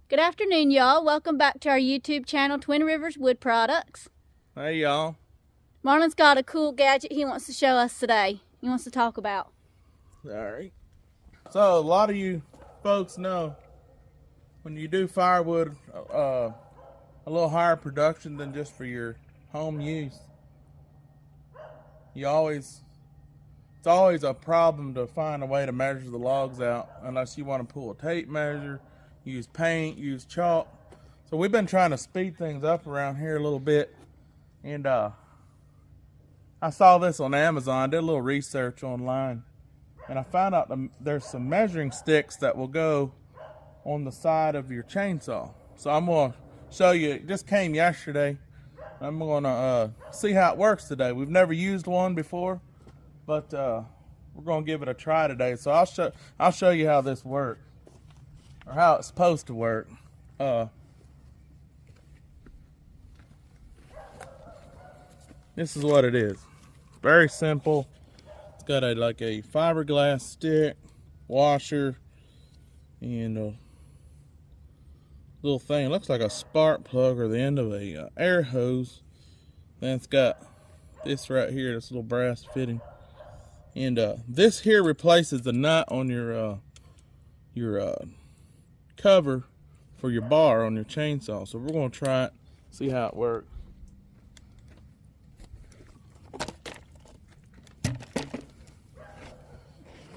Good afternoon, y'all. Welcome back to our YouTube channel, Twin Rivers Wood Products. Hey, y'all. Marlon's got a cool gadget he wants to show us today. He wants to talk about. All right. So, a lot of you folks know when you do firewood, a little higher production than just for your home use, it's always a problem to find a way to measure the logs out unless you want to pull a tape measure, use paint, use chalk. So we've been trying to speed things up around here a little bit, and I saw this on Amazon, did a little research online, and I found out there's some measuring sticks that will go on the side of your chainsaw. So I'm going to show you. It just came yesterday. I'm going to see how it works today. We've never used one before, but we're going to give it a try today. So I'll show you how this works, or how it's supposed to work. This is what it is. Very simple. It's got like a fiberglass stick, washer, and a little thing. It looks like a spark plug or the end of a air hose. Then it's got this right here, this little brass fitting. And this here replaces the nut on your cover for your bar on your chainsaw. So we're going to try it, see how it works.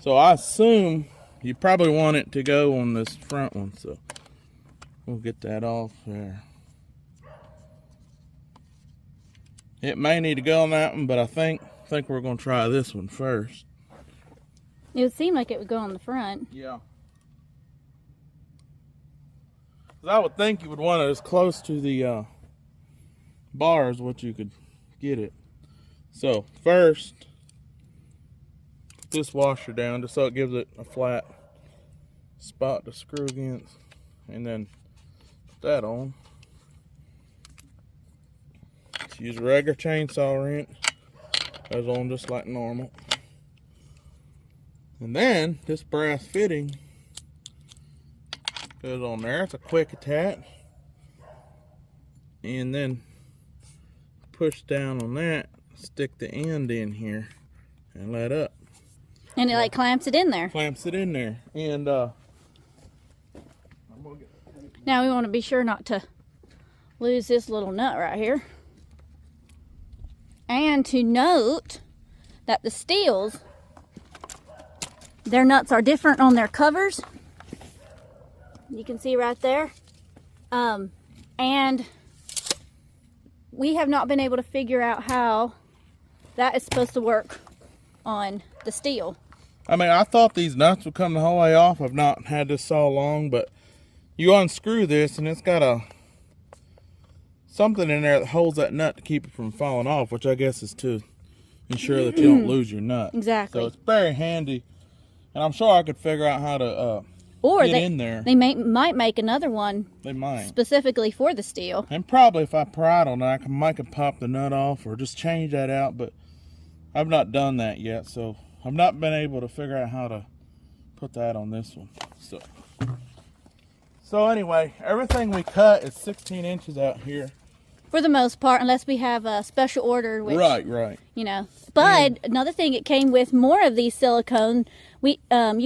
So I assume you probably want it to go on this front one, so we'll get that off there. It may need to go on that one, but I think we're going to try this one first. It would seem like it would go on the front. Yeah. 'Cause I would think you would want it as close to the bar as what you could get it. So first, put this washer down just so it gives it a flat spot to screw against, and then put that on. Just use a regular chainsaw wrench. Goes on just like normal. And then this brass fitting goes on there. It's a quick attach. And then push down on that, stick the end in here, and let up. And it like clamps it in there. Clamps it in there. And Now we want to be sure not to lose this little nut right here. And to note that the steels, their nuts are different on their covers. You can see right there. And we have not been able to figure out how that is supposed to work on the steel. I mean, I thought these nuts would come the whole way off. I've not had this saw long, but you unscrew this and it's got something in there that holds that nut to keep it from falling off, which I guess is to ensure that you don't lose your nut. Exactly. So it's very handy, and I'm sure I could figure out how to get in there. They might make another one. They might. Specifically for the steel. And probably if I pried on it, I might could pop the nut off or just change that out, but I've not done that yet, so I've not been able to figure out how to put that on this one. So anyway, everything we cut is 16 inches out here. For the most part, unless we have a special order, which, Right. you know. But another thing, it came with more of these silicone. You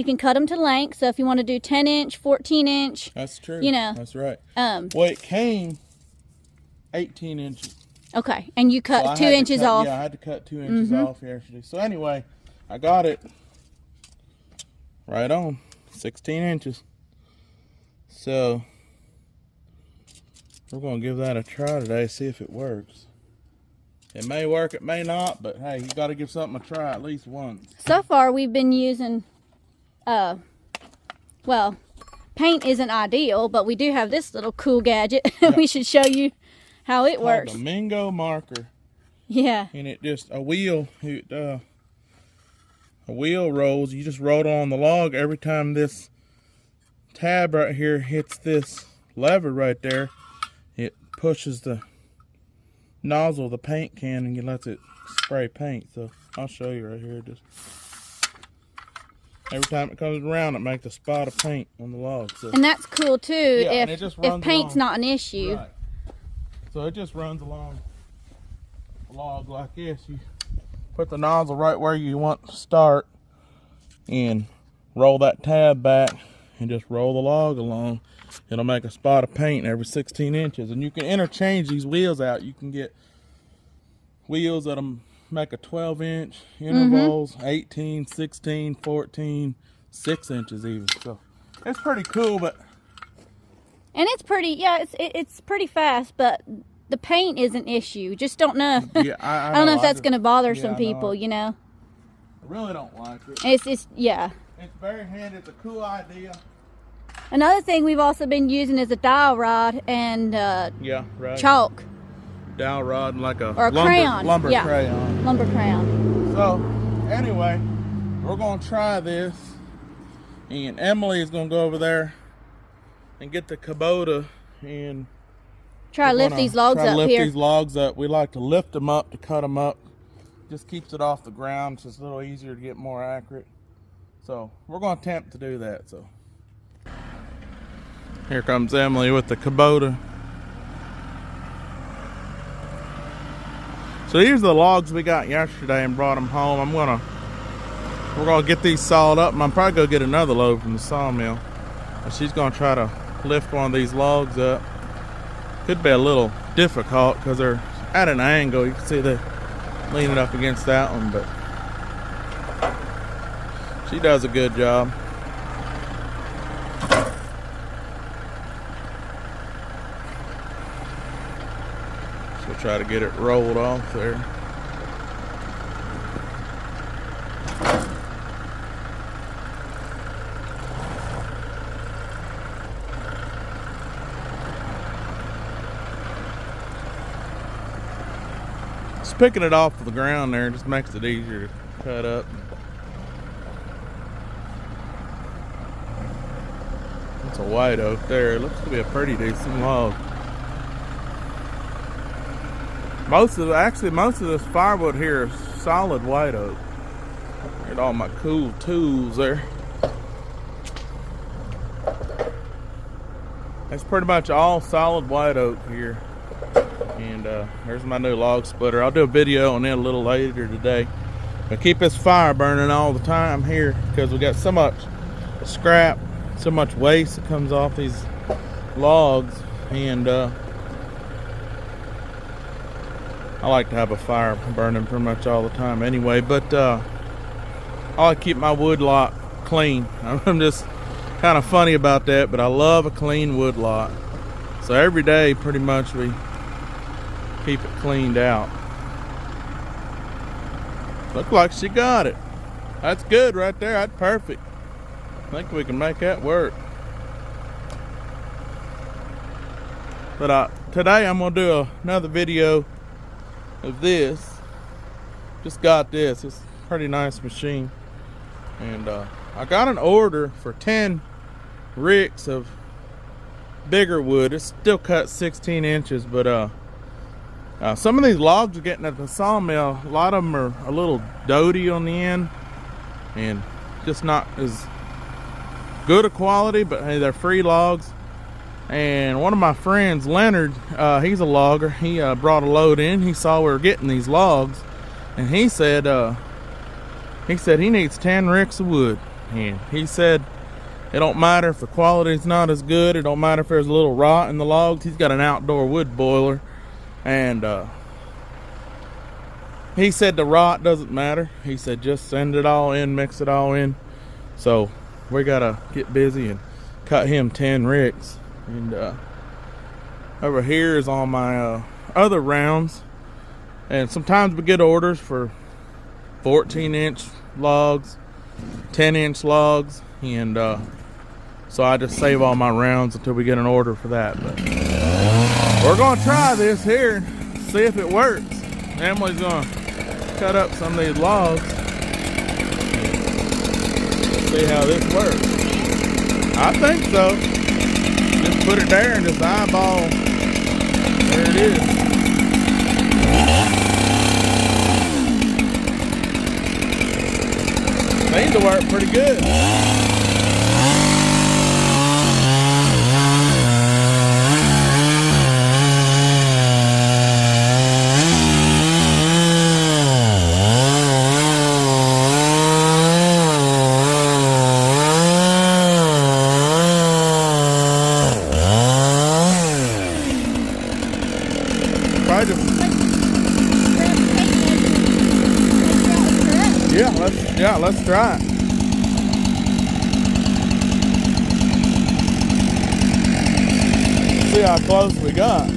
can cut them to length. So if you want to do 10-inch, 14-inch. That's true. You know. That's right. Well, it came 18 inches. Okay, and you cut So 2 inches off. Yeah, I had to cut 2 inches off yesterday. So anyway, I got it right on 16 inches. So we're going to give that a try today, see if it works. It may work, it may not, but hey, you got to give something a try at least once. So far, we've been using, well, paint isn't ideal, but we do have this little cool gadget. Yeah. We should show you how it works. The Mingo marker. Yeah. And it just, a wheel rolls. You just roll it on the log. Every time this tab right here hits this lever right there, it pushes the nozzle of the paint can and it lets it spray paint. So I'll show you right here. Just Every time it comes around, it makes a spot of paint on the log. So. And that's cool too, and it just if paint's along. not an issue. Right. So it just runs along a log like this. You put the nozzle right where you want to start and roll that tab back and just roll the log along. It'll make a spot of paint every 16 inches. And you can interchange these wheels out. You can get wheels that'll make a 12-inch intervals, 18, 16, 14, 6 inches even. So it's pretty cool, but and it's pretty, yeah, it's pretty fast, but the paint is an issue. Just don't know. Yeah, I don't know if that's going to bother some people, you know. I really don't like it. It's yeah. It's very handy. It's a cool idea. Another thing we've also been using is a dowel rod and yeah, right. chalk. Dowel rod and like a crayon. Lumber yeah. crayon. Lumber crayon. So, anyway, we're going to try this. And Emily is going to go over there and get the Kubota and try to lift these logs up lift here. These logs up. We like to lift them up to cut them up. Just keeps it off the ground. It's just a little easier to get more accurate. So, we're going to attempt to do that. So, here comes Emily with the Kubota. So these are the logs we got yesterday and brought them home. We're gonna get these sawed up, and I'm probably gonna get another load from the sawmill. And she's gonna try to lift one of these logs up. Could be a little difficult because they're at an angle. You can see they're leaning up against that one, but she does a good job. We'll try to get it rolled off there. Just picking it off the ground there just makes it easier to cut up. It's a white oak there. It looks to be a pretty decent log. Most of this firewood here is solid white oak. Got all my cool tools there. That's pretty much all solid white oak here. And there's my new log splitter. I'll do a video on it a little later today. But keep this fire burning all the time here because we got so much scrap, so much waste that comes off these logs. And I like to have a fire burning pretty much all the time anyway, but I like to keep my wood lot clean. I'm just kind of funny about that, but I love a clean wood lot. So every day pretty much we keep it cleaned out. Look like she got it. That's good right there. That's perfect. I think we can make that work. But today I'm going to do another video of this. Just got this. It's a pretty nice machine. And I got an order for 10 ricks of bigger wood. It's still cut 16 inches, but some of these logs are getting at the sawmill. A lot of them are a little doty on the end and just not as good a quality, but hey, they're free logs. And one of my friends, Leonard, he's a logger. He brought a load in. He saw we were getting these logs, and he said he needs 10 ricks of wood. And he said it don't matter if the quality's not as good. It don't matter if there's a little rot in the logs. He's got an outdoor wood boiler, and he said the rot doesn't matter. He said just send it all in, mix it all in. So we gotta get busy and cut him 10 ricks. And over here is all my other rounds, and sometimes we get orders for 14-inch logs, 10-inch logs, and so I just save all my rounds until we get an order for that. But we're gonna try this here, see if it works. Emily's gonna cut up some of these logs, see how this works. I think so. Just put it there and just eyeball. There it is. Seems to work pretty good. Probably just, yeah, let's try it. See how close we got.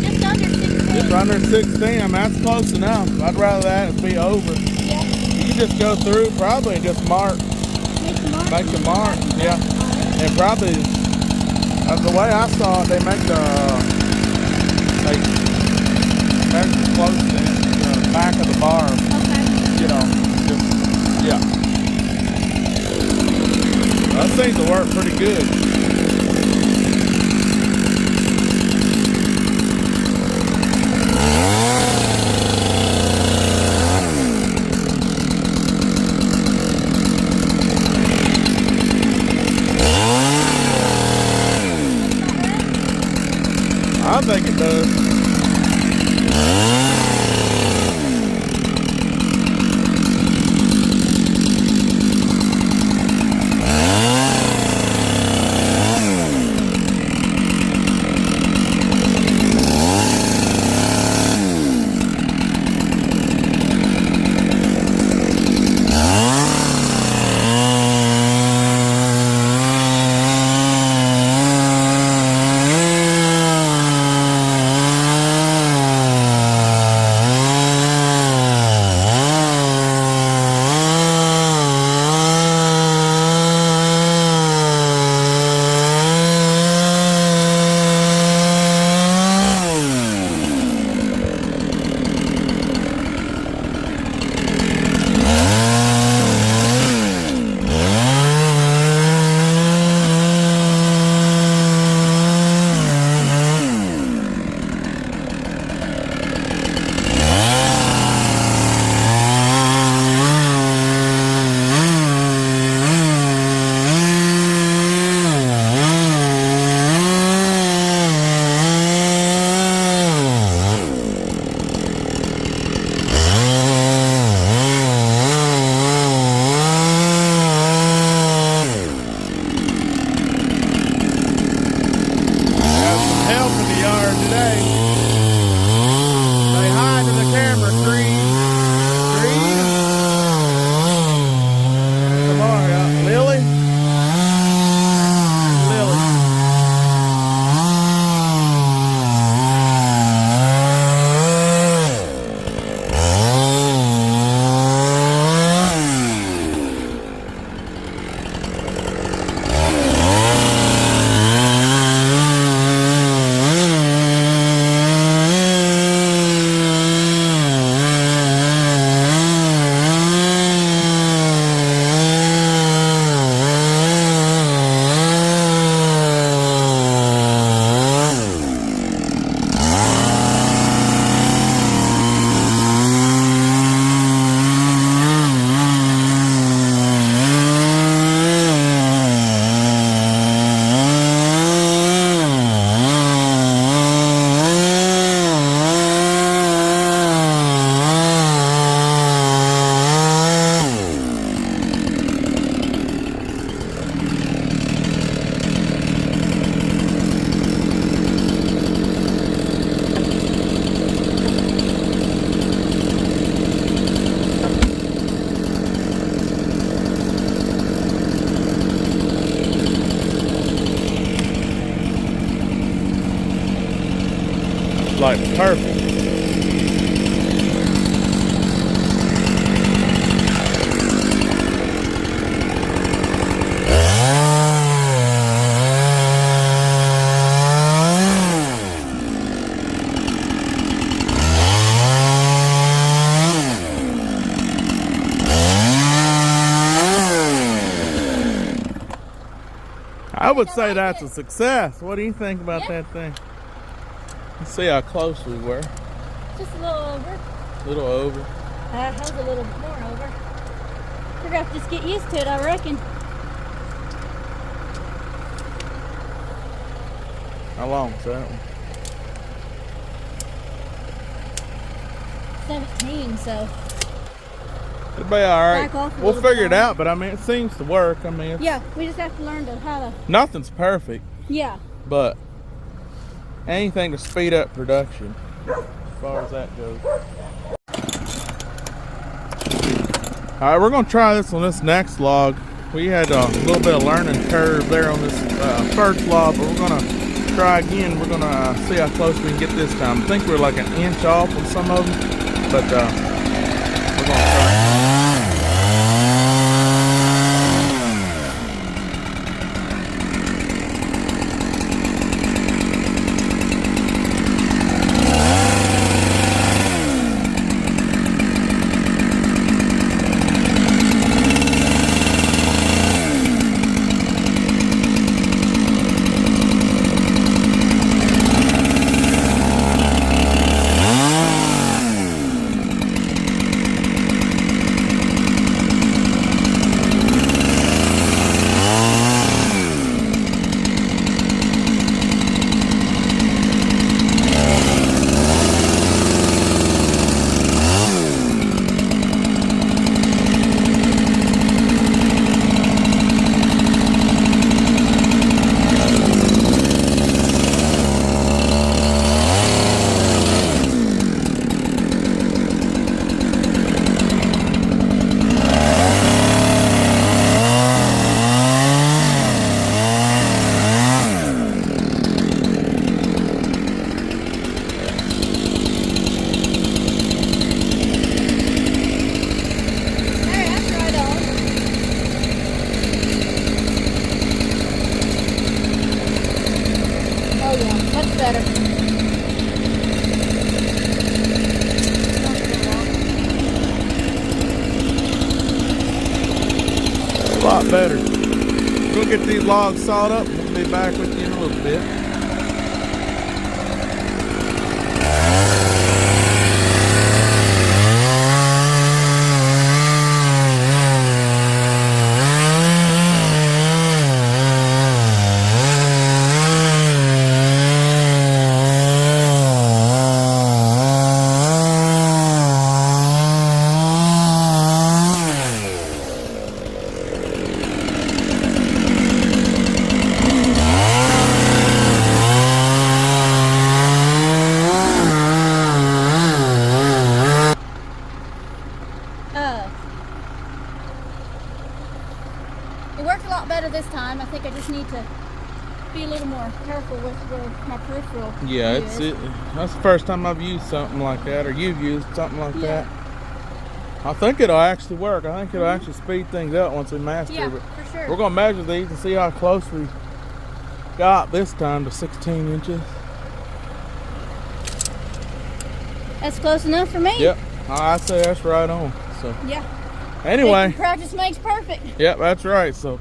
Just under 16. Just under 16. I mean, that's close enough. I'd rather that it be over. Yeah. You just go through probably and just mark. Make the mark. Yeah. And probably, the way I saw it, they make the close to the back of the bar. Okay. You know, just, yeah. That seems to work pretty good. I think it does. like perfect. I would say that's a success. What do you think about that thing? Let's see how close we were. Just a little over. A little over. That was a little bit more over. We're gonna have to just get used to it, I reckon. How long is that one? 17, so It'll be alright. back off a We'll little figure it bit. out, but I mean, it seems to work. I mean, it's, Yeah, we just have to learn how to. nothing's perfect, Yeah. but anything to speed up production as far as that goes. Alright, we're going to try this on this next log. We had a little bit of learning curve there on this first log, but we're going to try again. We're going to see how close we can get this time. I think we're like an inch off on some of them, but we're going to try. A lot better. We'll get these logs sawed up and we'll be back with you in a little bit. It worked a lot better this time. I think I just need to be a little more careful with where my peripheral Yeah, view is. that's the first time I've used something like that, or you've used something like that. I think it'll actually work. I think it'll actually speed things up once we master Yeah, it. for sure. We're gonna measure these and see how close we got this time to 16 inches. That's close enough for me. Yep, I'd say that's right on. So Yeah. anyway, Practice makes perfect. yep, that's right. So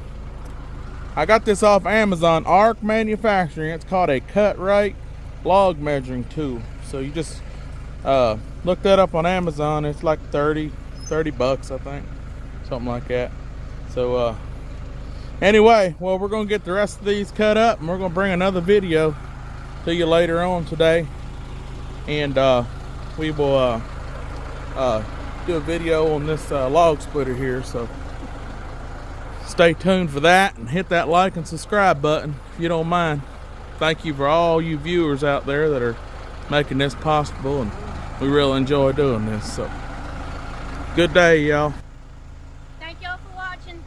I got this off Amazon, Arc Manufacturing. It's called a cut rate log measuring tool. So you just look that up on Amazon. It's like 30 bucks, I think, something like that. So anyway, well, we're gonna get the rest of these cut up and we're gonna bring another video to you later on today, and we will do a video on this log splitter here. So stay tuned for that and hit that like and subscribe button if you don't mind. Thank you for all you viewers out there that are making this possible, and we really enjoy doing this. So good day, y'all. Thank y'all for watching.